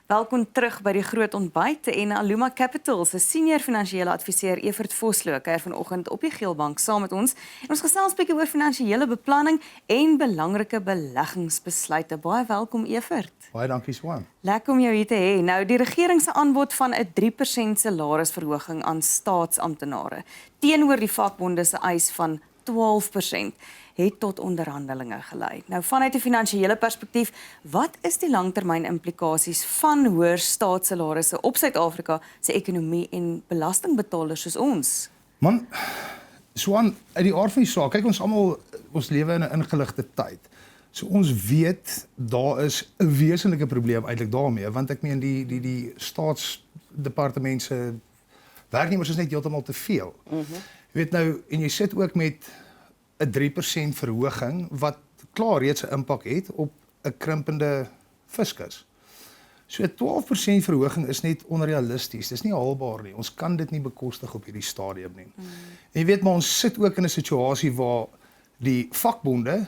Welkom terug by die Groot Ontbyt en Aluma Capital se senior finansiële adviseur Evert Vosloo kuier vanoggend op die Geelbank saam met ons. En ons gesels 'n bietjie oor finansiële beplanning en belangrike beleggingsbesluite. Baie welkom Evert. Baie dankie Swan. Lekker om jou hier te hê. Nou die regering se aanbod van 'n 3% salarisverhoging aan staatsamptenare teenoor die vakbonde se eis van 12% het tot onderhandelinge gelei. Nou vanuit 'n finansiële perspektief, wat is die langtermyn implikasies van hoër staatssalarisse op Suid-Afrika se ekonomie en belastingbetalers soos ons? Man, Swan, uit die aard van die saak, kyk ons lewe in 'n ingeligte tyd. So ons weet daar is 'n wesenlike probleem eintlik daarmee, want ek meen die staatsdepartement se werknemers is net heeltemal te veel. Jy weet nou, en jy sit ook met 'n 3% verhoging wat klaar reeds 'n impak het op 'n krimpende fiskus. So 'n 12% verhoging is net onrealisties. Dis nie haalbaar nie. Ons kan dit nie bekostig op hierdie stadium nie. En jy weet maar ons sit ook in 'n situasie waar die vakbonde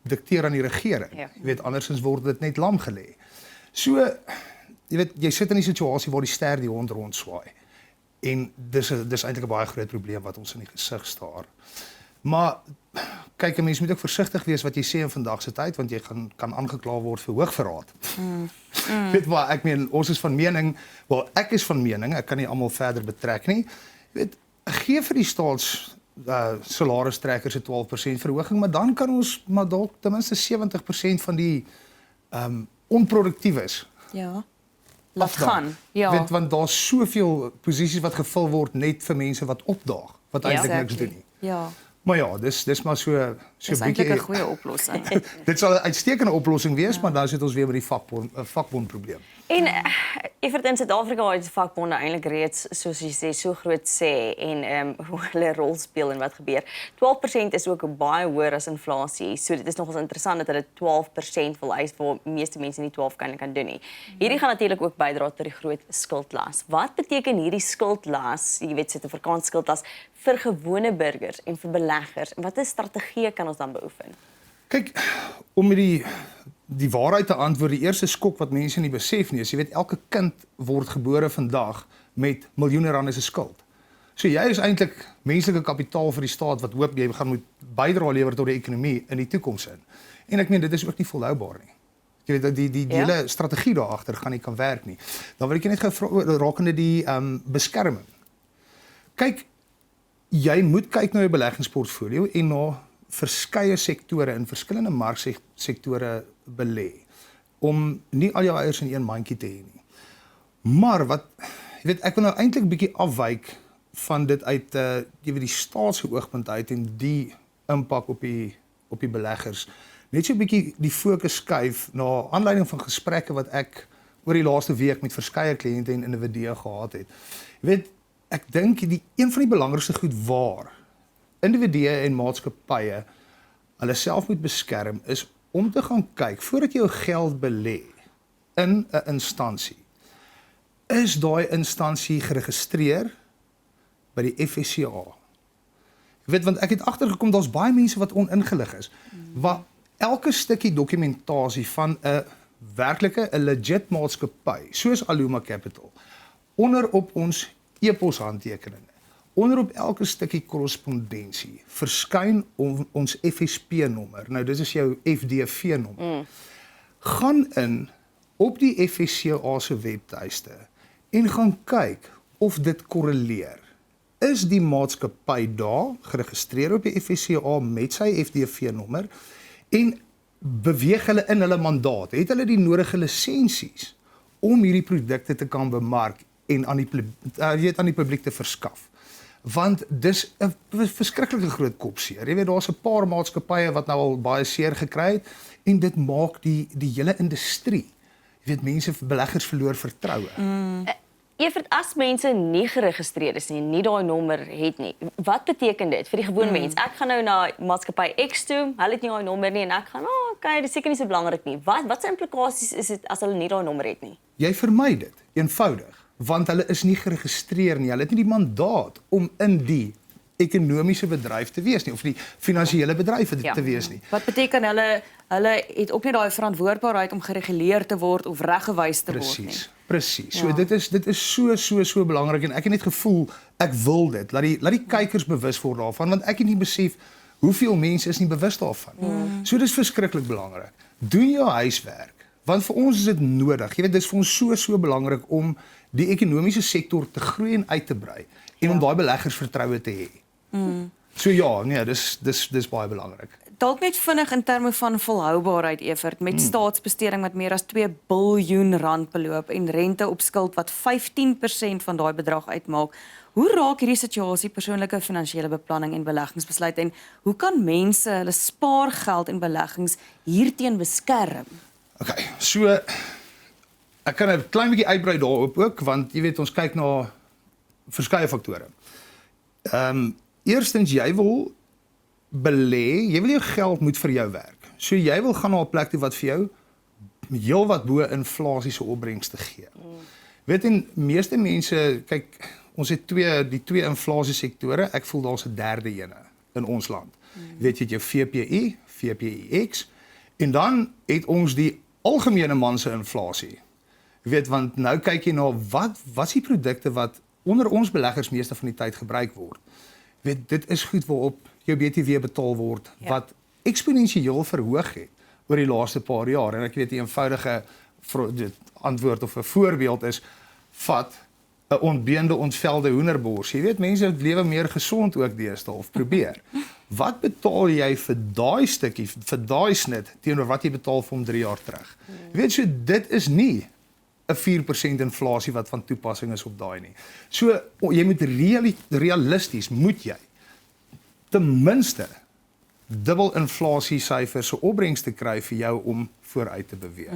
dikteer aan die regering. Ja. Jy weet andersins word dit net lam gelê. So jy weet jy sit in 'n situasie waar die ster die hond rondswaai. En dis eintlik 'n baie groot probleem wat ons in die gesig staar. Maar kyk, 'n mens moet ook versigtig wees wat jy sê in vandag se tyd, want jy kan aangekla word vir hoogverraad. Weet maar, ek meen, ons is van mening, ek is van mening, ek kan nie almal verder betrek nie. Weet, gee vir die staats salaristrekkers 'n 12% verhoging, maar dan kan ons maar dalk ten minste 70% van die onproduktiefes. Ja. Laat gaan. Ja. Weet, want daar's soveel posisies wat gevul word net vir mense wat opdaag, wat eintlik niks doen nie. Ja. Maar ja, dis maar so Dis eintlik 'n goeie oplossing. Dit sal 'n uitstekende oplossing wees, maar dan sit ons weer met die vakbond probleem. En Evert, in Suid-Afrika het vakbonde eintlik reeds, soos jy sê, so groot sê en hoe hulle rol speel en wat gebeur. 12% is ook baie hoër as inflasie. So dit is nogals interessant dat hulle 12% wil eis waar meeste mense nie 12 kan doen nie. Hierdie gaan natuurlik ook bydra tot die groot skuldlas. Wat beteken hierdie skuldlas, jy weet Suid-Afrikaanse skuldlas, vir gewone burgers en vir beleggers? En watter strategieë kan ons dan beoefen? Kyk, om met die waarheid te antwoord, die eerste skok wat mense nie besef nie, is jy weet elke kind word gebore vandag met miljoene rande se skuld. So jy is eintlik menslike kapitaal vir die staat wat hoop jy gaan moet bydra lewer tot die ekonomie in die toekoms in. En ek meen dit is ook nie volhoubaar nie. Jy weet die hele strategie daar agter gaan nie kan werk nie. Dan wil ek net gevra rakende die beskerming. Kyk, jy moet kyk na jou beleggingsportfolio en na verskeie sektore in verskillende marksektore belê om nie al jou eiers in een mandjie te hê nie. Maar wat jy weet ek wil nou eintlik 'n bietjie afwyk van dit uit jy weet die staat se oogpunt uit en die impak op die beleggers. Net so 'n bietjie die fokus skuif na aanleiding van gesprekke wat ek oor die laaste week met verskeie kliënte en individue gehad het. Jy weet ek dink een van die belangrikste goed waar individue en maatskappye hulle self moet beskerm is om te gaan kyk voordat jy jou geld belê in 'n instansie. Is daai instansie geregistreer by die FSCA? Jy weet want ek het agtergekom daar's baie mense wat oningelig is. Waar elke stukkie dokumentasie van 'n werklike 'n legit maatskappy soos Aluma Capital onder op ons e-pos handtekeninge, onder op elke stukkie korrespondensie verskyn ons FSP-nommer. Nou dis is jou FDV-nommer. Gaan in op die FSCA se webtuiste en gaan kyk of dit korreleer. Is die maatskappy daar geregistreer op die FSCA met sy FDV-nommer en beweeg hulle in hulle mandaat? Het hulle die nodige lisensies om hierdie produkte te kan bemark en aan die publiek te verskaf? Want dis 'n verskriklike groot kopseer. Jy weet daar's 'n paar maatskappye wat nou al baie seer gekry het en dit maak die hele industrie. Jy weet mense beleggers verloor vertroue. Evert, as mense nie geregistreer is nie daai nommer het nie. Wat beteken dit vir die gewone mens? Ek gaan nou na maatskappy X toe, hulle het nie daai nommer nie en ek gaan, okay, dis seker nie so belangrik nie. Wat se implikasies is dit as hulle nie daai nommer het nie? Jy vermy dit eenvoudig, want hulle is nie geregistreer nie. Hulle het nie die mandaat om in die ekonomiese bedryf te wees nie of die finansiële bedryf te wees nie. Wat beteken hulle het ook nie daai verantwoordbaarheid om gereguleer te word of reggewys te word nie. Presies. So dit is so belangrik en ek het net gevoel ek wil dit laat die kykers bewus word daarvan want ek het nie besef hoeveel mense is nie bewus daarvan. So dis verskriklik belangrik. Doen jou huiswerk. Want vir ons is dit nodig. Jy weet, dis vir ons so belangrik om die ekonomiese sektor te groei en uit te brei en om daai beleggers vertroue te hê. So ja, nee, dis baie belangrik. Dalk net vinnig in terme van volhoubaarheid Evert met staatsbesteding wat meer as 2 biljoen rand beloop en rente op skuld wat 15% van daai bedrag uitmaak. Hoe raak hierdie situasie persoonlike finansiële beplanning en beleggingsbesluite en hoe kan mense hulle spaargeld en beleggings hierteen beskerm? Okay, so ek kan 'n klein bietjie uitbrei daarop ook want jy weet ons kyk na verskeie faktore. Eerstens jy wil belê, jy wil jou geld moet vir jou werk. So jy wil gaan na 'n plek toe wat vir jou heelwat bo inflasie se opbrengste gee. Weet en meeste mense kyk ons het die twee inflasie sektore, ek voel daar's 'n derde ene in ons land. Weet jy het jou VPI, VPIX en dan het ons die algemene man se inflasie. Weet want nou kyk jy na wat die produkte wat onder ons beleggers meeste van die tyd gebruik word. Weet dit is goed waarop jou BTW betaal word wat eksponensieel verhoog het oor die laaste paar jaar en ek weet 'n eenvoudige antwoord of 'n voorbeeld is vat 'n ontbeende ontvelde hoenderbors. Jy weet mense lewe meer gesond ook deesdae of probeer. Wat betaal jy vir daai stukkie, vir daai snit teenoor wat jy betaal vir hom 3 jaar terug? Jy weet so dit is nie 'n 4% inflasie wat van toepassing is op daai nie. So jy moet realisties moet jy ten minste dubbel inflasie syfers se opbrengste kry vir jou om vooruit te beweeg.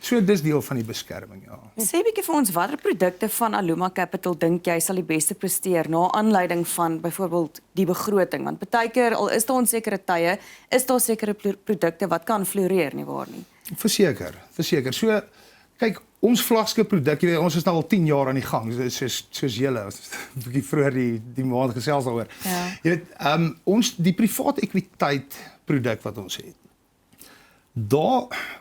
So dis deel van die beskerming, ja. Sê bietjie vir ons watter produkte van Aluma Capital dink jy sal die beste presteer na aanleiding van byvoorbeeld die begroting want baie keer al is daar onsekere tye, is daar sekere produkte wat kan floreer nie waar nie. Verseker. So kyk, ons vlaggenskap produk, jy weet, ons is nou al 10 jaar aan die gang, soos julle, 'n bietjie vroeër die maand gesels daaroor. Ja. Jy weet, ons die privaat ekwiteit produk wat ons het.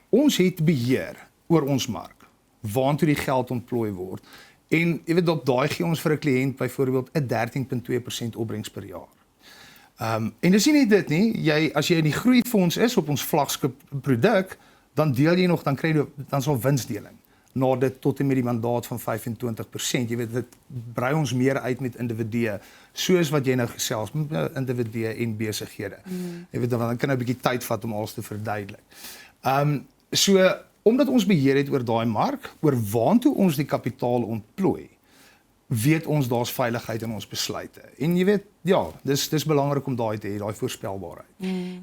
Ons het beheer oor ons mark, waartoe die geld ontplooi word. En jy weet op daai gee ons vir 'n kliënt byvoorbeeld 'n 13.2% opbrengs per jaar. En dis nie net dit nie, as jy in die groeifonds is op ons vlaggenskap produk, dan deel jy nog, dan sal winsdeling na dit tot en met die mandaat van 25%. Jy weet dit brei ons meer uit met individue, soos wat jy nou gesels met individue en besighede. Jy weet dan kan 'n bietjie tyd vat om alles te verduidelik. So omdat ons beheer het oor daai mark, oor waartoe ons die kapitaal ontplooi, weet ons daar's veiligheid in ons besluite. En jy weet, ja, dis belangrik om daai te hê, daai voorspelbaarheid.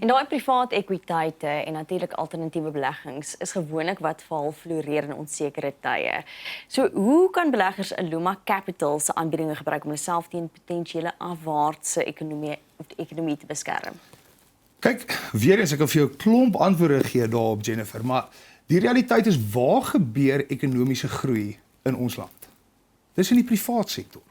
En daai privaat ekwiteite en natuurlik alternatiewe beleggings is gewoonlik wat val floreer in onsekere tye. So hoe kan beleggers Aluma Capital se aanbiedinge gebruik om hulle self teen potensiële afwaartse ekonomie te beskerm? Kyk, weer eens ek wil vir jou 'n klomp antwoorde gee daarop Jennifer, maar die realiteit is waar gebeur ekonomiese groei in ons land? Dis in die privaat sektor.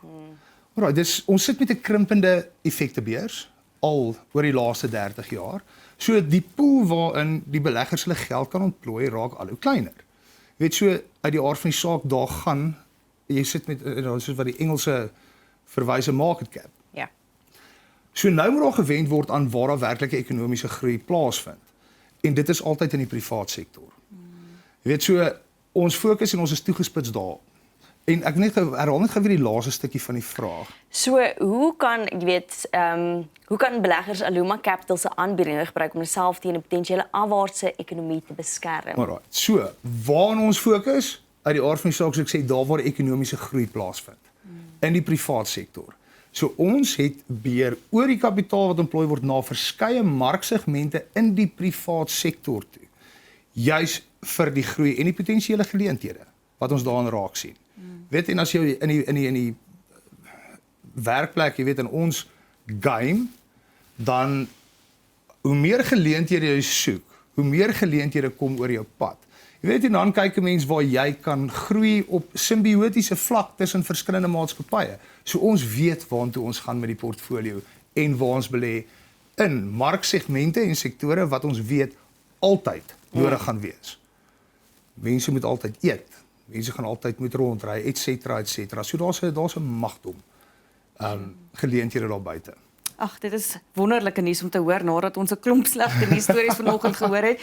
Alraai, ons sit met 'n krimpende effektebeurs al oor die laaste 30 jaar. So die pool waarin die beleggers hulle geld kan ontplooi raak al hoe kleiner. Jy weet so uit die aard van die saak daar gaan jy sit met soos wat die Engelse verwys 'n market cap. Ja. So nou moet daar gewend word aan waar daar werklike ekonomiese groei plaasvind. En dit is altyd in die privaat sektor. Jy weet so ons fokus en ons is toegespits daarop. En ek net herhaal net gou weer die laaste stukkie van die vraag. So hoe kan hoe kan beleggers Aluma Capital se aanbiedinge gebruik om hulself teen 'n potensiële afwaartse ekonomie te beskerm? Alraai. So, waar ons fokus uit die aard van die saak, soos ek sê, daar waar ekonomiese groei plaasvind in die privaat sektor. So ons het beheer oor die kapitaal wat ontplooi word na verskeie marksegmente in die privaat sektor toe. Juis vir die groei en die potensiële geleenthede wat ons daarin raak sien. Weet en as jy in die werkplek, jy weet in ons game, dan hoe meer geleenthede jy soek, hoe meer geleenthede kom oor jou pad. Jy weet en dan kyk 'n mens waar jy kan groei op simbiotiese vlak tussen verskillende maatskappye. So ons weet waartoe ons gaan met die portfolio en waar ons belê in marksegmente en sektore wat ons weet altyd nodig gaan wees. Mense moet altyd eet. Mense gaan altyd moet rondry, et cetera. So daar's 'n magdom geleenthede daar buite. Ag, dit is wonderlike nuus om te hoor nadat ons 'n klomp slegte nuusstories vanoggend gehoor het.